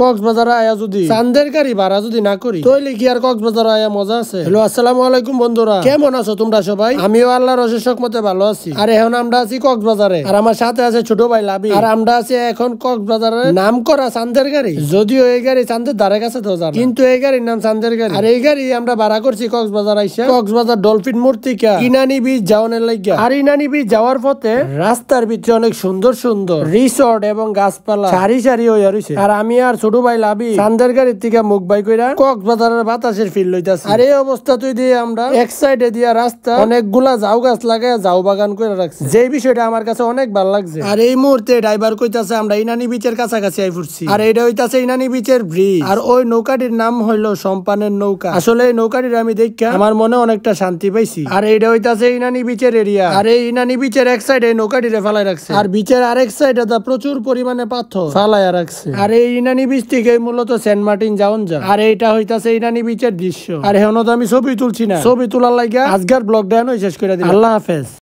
কক্সবাজারে আয়া যদি চান্দের গাড়ি ভাড়া যদি না করি তাহলে কি আর কক্সবাজারে আয়া মজা আছে? হ্যালো, আসসালামু আলাইকুম বন্ধুরা, কেমন আছো তোমরা সবাই? আমিও আল্লাহর অশেষ রহমতে ভালো আছি। আর এখন আমরা আছি কক্সবাজারে, আর আমার সাথে আছে ছোট ভাই লাবি। আর আমরা আছি এখন কক্সবাজারের নাম করা চান্দের গাড়ি। যদিও এই গাড়ি চান্দের ধারে কাছে তো যাবে, কিন্তু এই গাড়ির নাম চান্দের গাড়ি। আর এই গাড়ি আমরা ভাড়া করছি কক্সবাজার আইসা কক্সবাজার ডলফিন মূর্তিকা ইনানি বিচ যাওয়ানের লাগিয়া। আর ইনানি বিচ যাওয়ার পথে রাস্তার ভিতরে অনেক সুন্দর সুন্দর রিসোর্ট এবং গাছপালা সারি সারি হইয়া রইছে। আর আমি আর ছোট ভাই লাবি চান্দের গাড়ির থেকে মুখ বাই কইরা কক্সবাজারের বাতাসের ফিল লইতাছি। আর এই অবস্থা তুই দিয়ে আমরা এক সাইডে দিয়া রাস্তা অনেকগুলা ঝাউ গাছ লাগায় ঝাউ বাগান করে রাখছি, যে বিষয়টা আমার কাছে অনেক ভালো লাগছে। আর এই মুহূর্তে ড্রাইভার কইতাছে আমরা ইনানি বিচের কাছাকাছি আই পড়ছি। আর এইটা হইতাছে ইনানি বিচের ব্রিজ। আর ওই নৌকাটির নাম হইলো সম্পানের নৌকা। আসলে এই নৌকাটির আমি দেখা আমার মনে অনেকটা শান্তি পাইছি। আর এইটা হইতাছে ইনানি বিচের এরিয়া। আর এই ইনানি বিচের এক সাইডে নৌকাটিরে ফালাই রাখছে, আর বিচের আরেক সাইডে প্রচুর পরিমাণে পাথর ফালাইয়া রাখছে। আর এই ইনানি বিচ থেকে মূলত সেন্ট মার্টিন যাওন যা। আর এইটা হইতাছে ইনানি বিচের দৃশ্য। আর এখন তো আমি ছবি তুলছি না, ছবি তোলার লাগা আজকের ব্লগটা শেষ করে দিই। আল্লাহ হাফেজ।